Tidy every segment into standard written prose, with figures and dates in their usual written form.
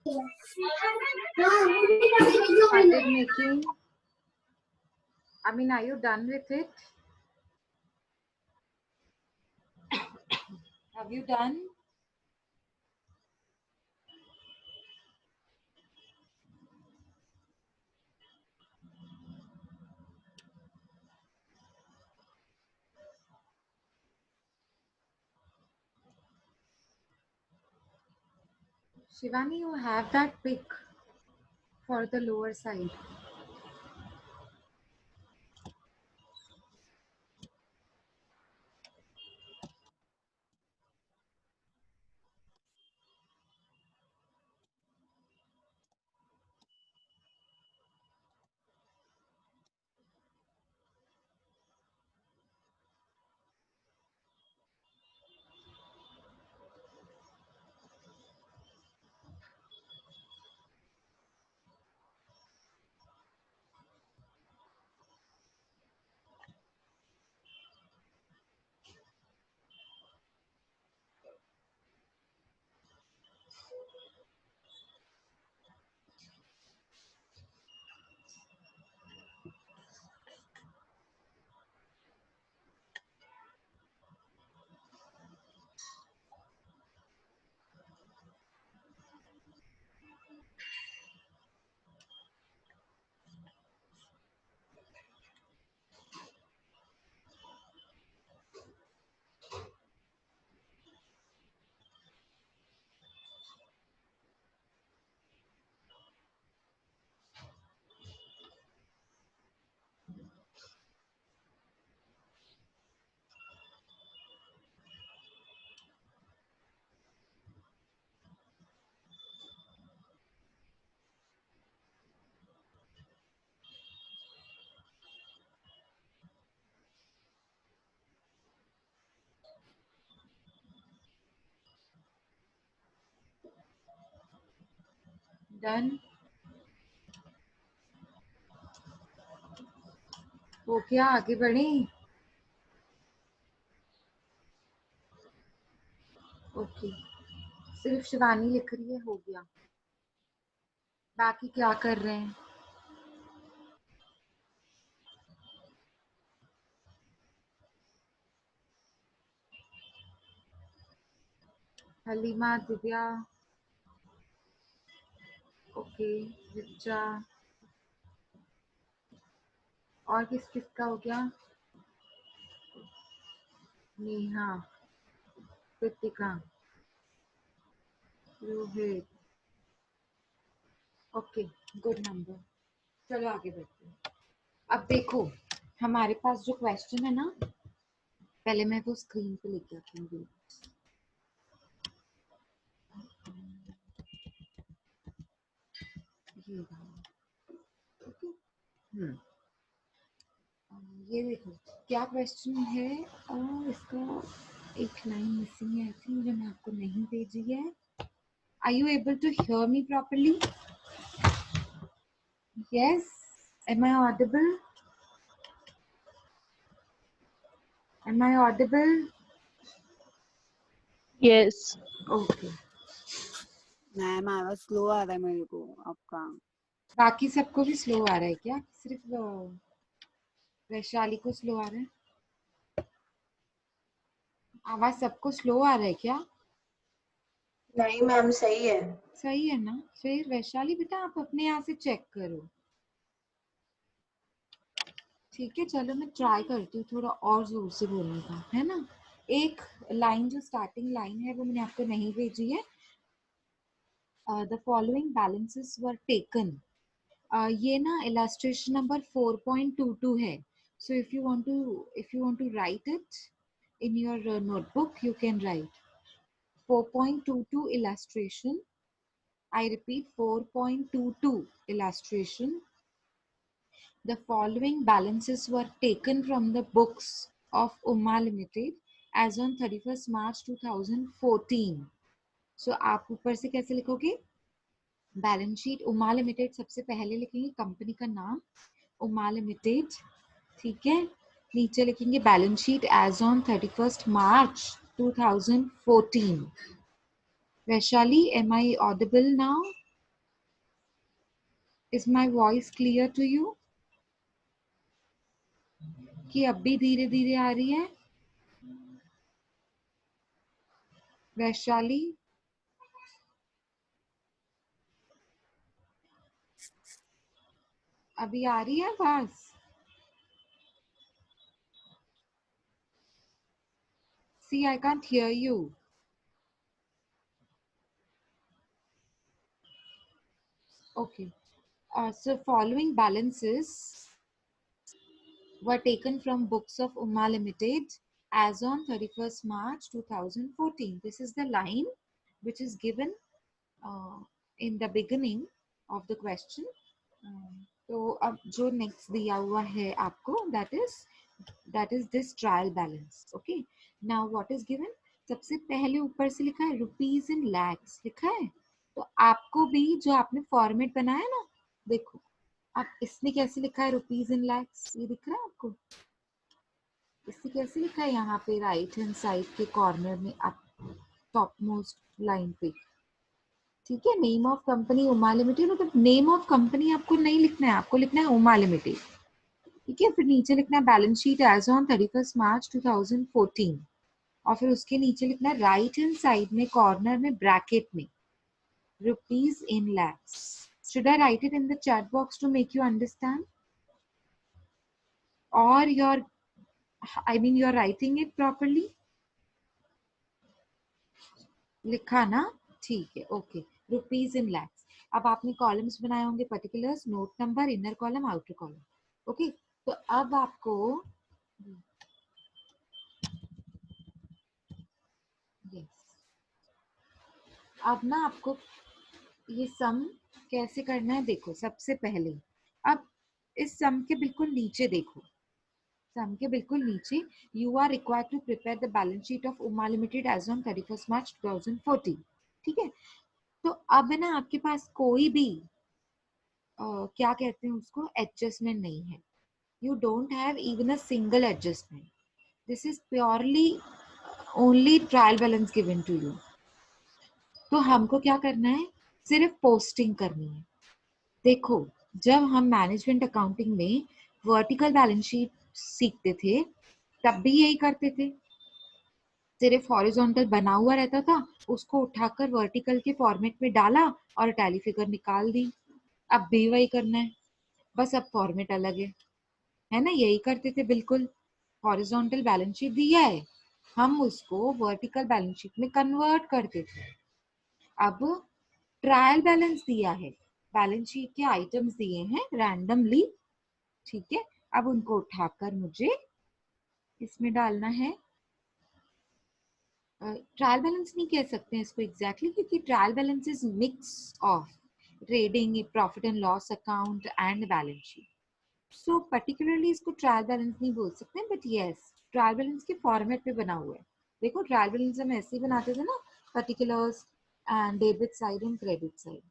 Started making. I mean, are you done with it? Have you done? Shivani, you have that pick for the lower side. Done. हो क्या आगे बढ़े? Okay, सिर्फ शिवानी लिख रही है, हो गया। बाकी क्या कर रहे हैं? हलीमा, दिव्या, ओके, रिचा, और किस किस का हो गया? Neha, Kritika, Rohit, okay, good number. चलो आगे बढ़ते हैं। अब देखो, हमारे पास जो क्वेश्चन है ना, पहले मैं वो स्क्रीन पे लेके आती हूँ। ये देखो क्या क्वेश्चन है, और इसका एक लाइन मिसिंग है, आई थिंक, जो मैं आपको नहीं भेजी है। Are you able to hear me properly? Yes, am I audible? Am I audible? Yes okay. Ma'am आवाज स्लो आ रहा है मेरे को आपका। बाकी सबको भी स्लो आ रहा है क्या? सिर्फ वैशाली को स्लो आ रहा है? आवाज सबको स्लो आ रहा है क्या? नहीं मैम, सही है। सही है ना? फिर वैशाली बेटा, आप अपने यहाँ से चेक करो। ठीक है, चलो मैं ट्राई करती हूँ थोड़ा और जोर से बोलने का, है ना। एक लाइन, जो स्टार्टिंग लाइन है, वो मैंने आपको नहीं भेजी है। The following balances were taken. ये ना इलस्ट्रेशन नंबर 4.22 है। So if you want to write it in your notebook, you can write 4.22 illustration. I repeat, 4.22 illustration. The following balances were taken from the books of Umma Limited as on 31st March 2014. So आप ऊपर से कैसे लिखोगे? Balance sheet Uma limited सबसे पहले लिखेंगे, company का नाम उमा लिमिटेड, ठीक है। नीचे लिखेंगे balance sheet as on 31st March 2014. Vaishali, am I audible now? Is my voice clear to you कि अब भी धीरे धीरे आ रही है? वैशाली, अभी आ रही है आवाज? See I can't hear you. Okay. So following balances were taken from books of Umma Limited as on 31st March 2014. This is the line which is given uh, in the beginning of the question. तो अब जो next दिया हुआ है आपको, that is this trial balance. Okay. Now what is given? सबसे पहले ऊपर से लिखा है रुपीज इन लैक्स लिखा है. तो आपको भी जो आपने फॉर्मेट बनाया ना, देखो अब इसमें कैसे लिखा है रुपीज इन लैक्स, ये दिख रहा है आपको? इससे कैसे लिखा है यहाँ पे राइट हैंड साइड के कॉर्नर में आप टॉप मोस्ट लाइन पे. ठीक है, name of company Uma limited. मतलब नेम ऑफ कंपनी आपको नहीं लिखना है, आपको लिखना है उमा लिमिटेड. ठीक है, फिर नीचे लिखना है balance sheet as on 31 March 2014 और फिर उसके नीचे लिखना है राइट हैंड साइड में कॉर्नर में ब्रैकेट में rupees in lakhs. Should I write it in the chat box to make you understand? Or you're writing it properly? लिखा ना? ठीक है, ओके. Rupees in lakhs. अब आपने कॉलम्स बनाए होंगे, particulars, note number, inner column, outer column. Okay, तो अब आपको यस, अब ना आपको ये सम कैसे करना है देखो. सबसे पहले अब इस सम के बिल्कुल नीचे देखो, सम के बिल्कुल नीचे you are required to prepare the balance sheet of Uma limited as on 31 March 2014. ठीक है, तो अब है ना आपके पास कोई भी क्या कहते हैं उसको, एडजस्टमेंट नहीं है. You don't have even a single adjustment. This is purely only trial balance given to you. तो हमको क्या करना है, सिर्फ पोस्टिंग करनी है. देखो, जब हम मैनेजमेंट अकाउंटिंग में वर्टिकल बैलेंस शीट सीखते थे तब भी यही करते थे. सिर्फ हॉरिजॉन्टल बना हुआ रहता था, उसको उठाकर वर्टिकल के फॉर्मेट में डाला और टैली फिगर निकाल दी. अब भी वही करना है, बस अब फॉर्मेट अलग है ना? यही करते थे बिल्कुल. हॉरिजॉन्टल बैलेंस शीट दिया है, हम उसको वर्टिकल बैलेंस शीट में कन्वर्ट करते थे. अब ट्रायल बैलेंस दिया है, बैलेंस शीट के आइटम्स दिए हैं रैंडमली. ठीक है, अब उनको उठाकर मुझे इसमें डालना है. ट्रायल बैलेंस नहीं कह सकते हैं इसको एग्जैक्टली, क्योंकि trial balance is mix of trading, profit and loss account and balance sheet. So particularly इसको ट्रायल बैलेंस नहीं बोल सकते, बट यस ट्रायल बैलेंस के फॉर्मेट पे बना हुआ है. देखो, ट्रायल बैलेंस हम ऐसे ही बनाते थे ना, particulars and debit side and credit side.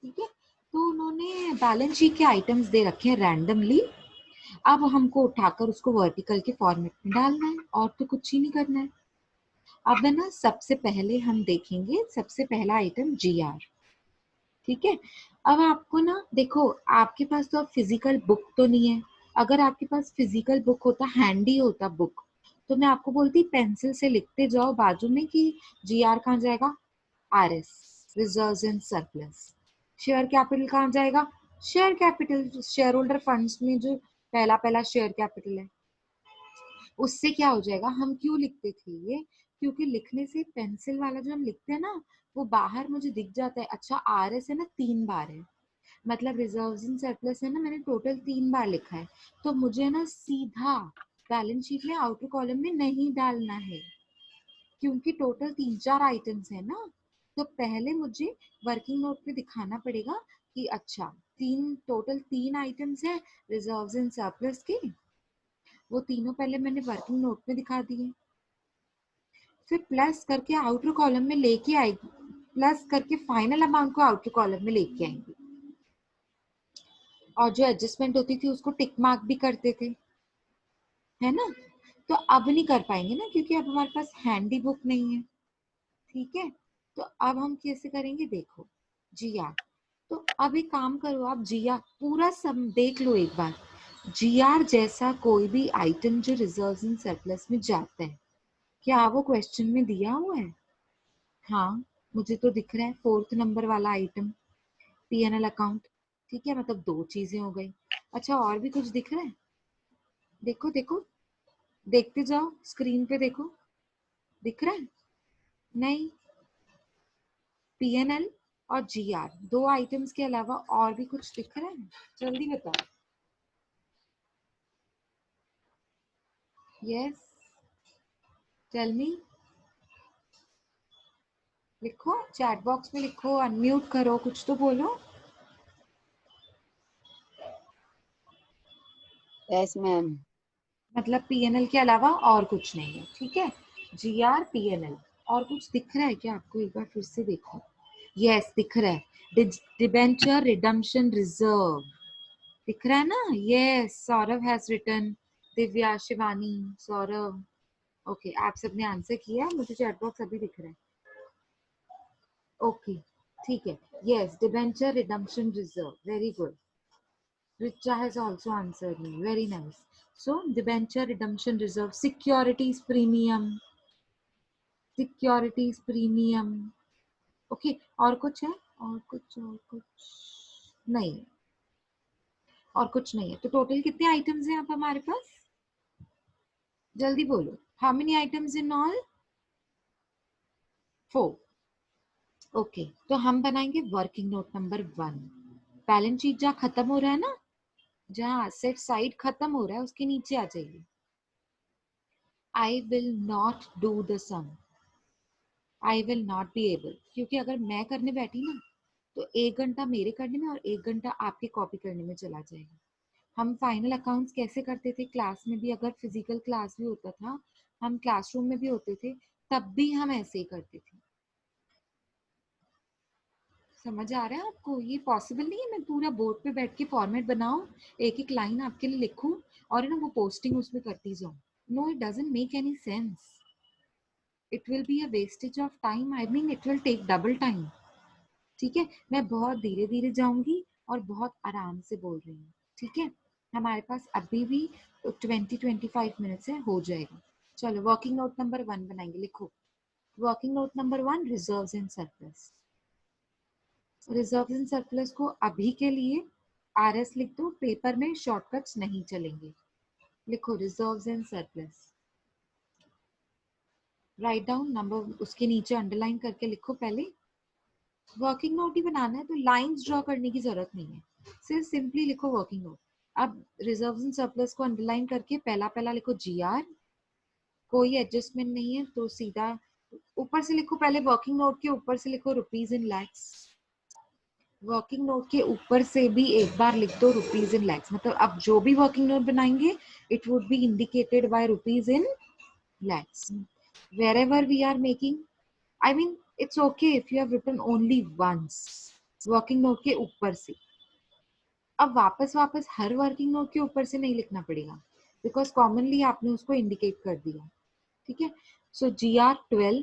ठीक है, तो उन्होंने बैलेंस शीट के आइटम्स दे रखे हैं रैंडमली. अब हमको उठाकर उसको वर्टिकल के फॉर्मेट में डालना है, और तो कुछ ही नहीं करना है. अब है ना, सबसे पहले हम देखेंगे सबसे पहला आइटम जीआर. ठीक है, अब आपको ना देखो, आपके पास तो अब फिजिकल बुक तो नहीं है. अगर आपके पास फिजिकल बुक होता, हैंडी होता बुक, तो मैं आपको बोलती पेंसिल से लिखते जाओ बाजू में कि जीआर कहाँ जाएगा, RS, reserves and surplus. Share capital कहाँ जाएगा, share capital, share holder funds में जो पहला पहला शेयर कैपिटल है उससे क्या हो जाएगा. हम क्यों लिखते थे ये, क्योंकि लिखने से पेंसिल वाला जो हम लिखते हैं ना, वो बाहर मुझे दिख जाता है. अच्छा, आरएस है ना 3 बार है, मतलब रिजर्व्स इन सरप्लस है ना, मैंने टोटल 3 बार लिखा है. तो मुझे ना सीधा बैलेंस शीट में आउटर कॉलम में नहीं डालना है, क्योंकि टोटल 3-4 आइटम्स है ना. तो पहले मुझे वर्किंग नोट पे दिखाना पड़ेगा कि अच्छा टोटल 3 आइटम्स है रिजर्व्स इन सरप्लस के, वो तीनों पहले मैंने वर्किंग नोट में दिखा दिए. फिर प्लस करके आउटर कॉलम में लेके आएगी, प्लस करके फाइनल अमाउंट को आउटर कॉलम में लेके आएंगे. और जो एडजस्टमेंट होती थी उसको टिक मार्क भी करते थे, है ना. तो अब नहीं कर पाएंगे ना, क्योंकि अब हमारे पास हैंडी बुक नहीं है. ठीक है, तो अब हम कैसे करेंगे देखो, जीआर. तो अब एक काम करो, आप जीआर पूरा सब देख लो एक बार। जीआर जैसा कोई भी आइटम जो रिजर्व्स इन सरप्लस में जाता है, क्या वो क्वेश्चन में दिया हुआ है? हाँ, मुझे तो दिख रहा है 4th नंबर वाला आइटम, पीएनएल अकाउंट। ठीक है, मतलब 2 चीजें हो गई। अच्छा, और भी कुछ दिख रहा है? देखो देखो, देखते जाओ, स्क्रीन पे देखो, दिख रहा है? नहीं। पीएनएल और जीआर, 2 आइटम्स के अलावा और भी कुछ दिख रहा है? जल्दी बताओ। Yes, tell me. लिखो, चैट बॉक्स में लिखो, अनम्यूट करो, कुछ तो बोलो। Yes ma'am. मतलब पीएनएल के अलावा और कुछ नहीं है, ठीक है? जीआर पीएनएल, और कुछ दिख रहा है क्या आपको? एक बार फिर से देखो। यस, दिख रहा है, डिबेंचर रिडम्पशन रिजर्व, दिख रहा है ना? Yes, Saurabh has written, Divya, Shivani, Saurabh. Okay, आप सबने आंसर किया, मुझे चैट बॉक्स अभी दिख रहा है। ओके, ठीक है। Yes, debenture redemption reserve, very good. Richa has also answered me. Very nice. So, debenture redemption reserve, securities premium, securities premium. Okay, और कुछ है? और कुछ नहीं, और कुछ नहीं है। तो टोटल कितने आइटम्स हैं आप हमारे पास? जल्दी बोलो। How many items in all? 4. Okay, तो हम बनाएंगे working note number 1। Balance sheet जहाँ खत्म हो रहा है ना, जहाँ एसेट साइड खत्म हो रहा है, उसके नीचे आ जाइए। I will not do the sum, I will not be able, क्योंकि अगर मैं करने बैठी ना, तो 1 घंटा मेरे करने में और 1 घंटा आपके कॉपी करने में चला जाएगा। हम फाइनल अकाउंट्स कैसे करते थे क्लास में भी, अगर फिजिकल क्लास भी होता था, हम क्लासरूम में भी होते थे, तब भी हम ऐसे ही करते थे। समझ आ रहा है आपको? ये पॉसिबल नहीं है मैं पूरा बोर्ड पे बैठ के फॉर्मेट बनाऊं, एक एक लाइन आपके लिए लिखूं और ना वो पोस्टिंग उसमें करती जाऊं। No, it doesn't make any sense. It will be a wastage of time, I mean it will take double time. ठीक है, मैं बहुत धीरे धीरे जाऊंगी और बहुत आराम से बोल रही हूँ। ठीक है, हमारे पास अभी भी 20-25 मिनट्स है, हो जाएगा। चलो, वर्किंग नोट नंबर 1 बनाएंगे। लिखो, working note number 1, reserves and surplus. Reserves and surplus को अभी के लिए आरएस लिख दो, पेपर में शॉर्टकट्स नहीं चलेंगे। लिखो, reserves and surplus, write down number, उसके नीचे अंडरलाइन करके लिखो। पहले वर्किंग नोट ही बनाना है, तो लाइंस ड्रॉ करने की जरूरत नहीं है, सिर्फ सिंपली लिखो वर्किंग नोट। अब रिजर्व्स एंड सरप्लस को अंडरलाइन करके पहला पहला लिखो जीआर, कोई एडजस्टमेंट नहीं है तो सीधा ऊपर से लिखो। पहले वर्किंग नोट के ऊपर से लिखो rupees in lakhs, working note के ऊपर से भी एक बार लिख दो रुपीज इन लैक्स। मतलब अब जो भी वर्किंग नोट बनाएंगे, it would be indicated by rupees in lakhs wherever we are making. I mean, it's okay if you have written only once working note के ऊपर से। अब वापस वापस हर वर्किंग नोट के ऊपर से नहीं लिखना पड़ेगा, बिकॉज कॉमनली आपने उसको इंडिकेट कर दिया। ठीक है, सो GR12,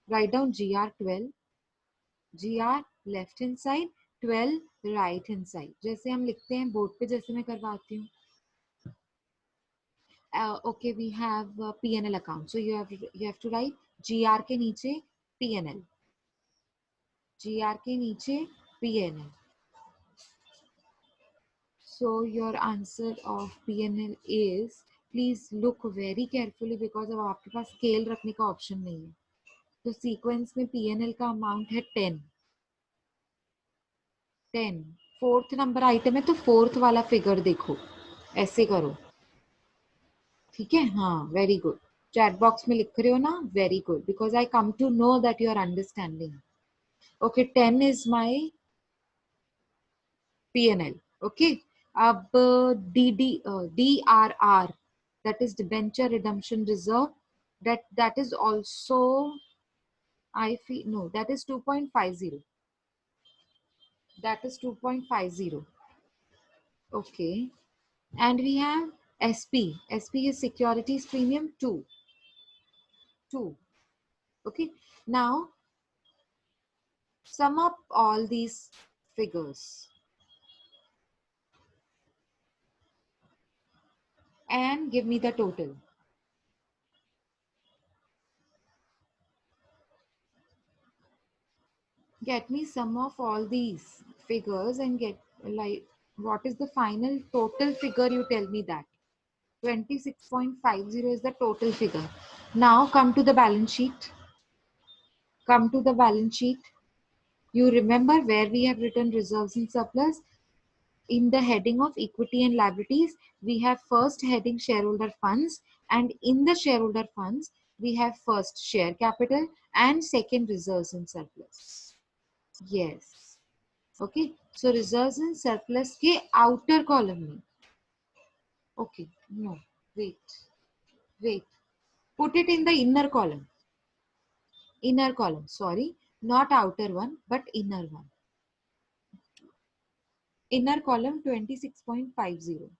write down GR12, GR left hand side, 12 right hand side, जैसे हम लिखते हैं बोर्ड पे, जैसे मैं करवाती हूँ। Okay, we have PNL account, so you have to write GR के नीचे PNL, GR के नीचे PNL. So your answer of PNL is, please look very carefully because अब आपके पास स्केल रखने का ऑप्शन नहीं है। तो सीक्वेंस में PNL का अमाउंट है 10, 10 4th नंबर आइटम है, तो 4th वाला फिगर देखो, ऐसे करो। ठीक है, हाँ, वेरी गुड। चैट बॉक्स में लिख रहे हो ना, very good, because I come to know that you are understanding. Okay, 10 is my PNL. Okay, अब DRR, that is debenture redemption reserve, that is also, I feel, no, that is 2.50, that is 2.50. Okay, and we have SP is securities premium 2. Okay, now sum up all these figures and give me the total. Get me sum of all these figures and get like what is the final total figure, you tell me that. 26.50 is the total figure. Now come to the balance sheet. Come to the balance sheet. You remember where we have written reserves and surplus? In the heading of equity and liabilities, we have first heading shareholder funds, and in the shareholder funds, we have first share capital and second reserves and surplus. Yes. Okay. So reserves and surplus के outer column में. Okay. No. Wait. Put it in the inner column. Inner column. Sorry. Not outer one, but inner one. Inner column 26.50.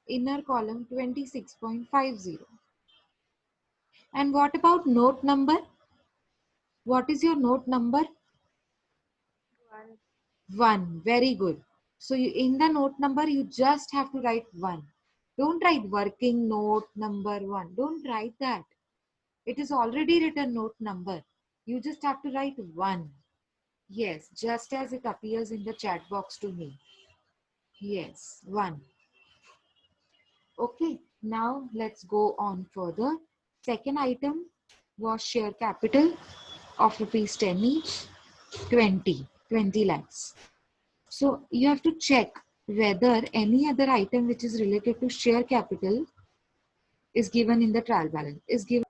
Inner column 26.50. And what about note number? What is your note number? 1. Very good. So you, in the note number, you just have to write 1. Don't write working note number 1. Don't write that. It is already written note number. You just have to write 1. Yes, just as it appears in the chat box to me. Yes, 1. Okay, now let's go on further. Second item was share capital of rupees 10 each, 20 lakhs. So you have to check whether any other item which is related to share capital is given in the trial balance. Is given.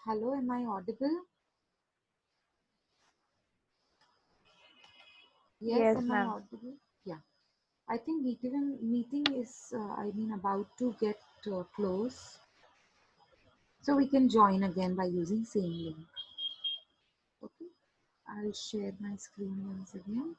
Hello, am I audible? Yes, am I audible? Yeah. I think meeting is, about to get close. So we can join again by using same link. Okay. I'll share my screen once again.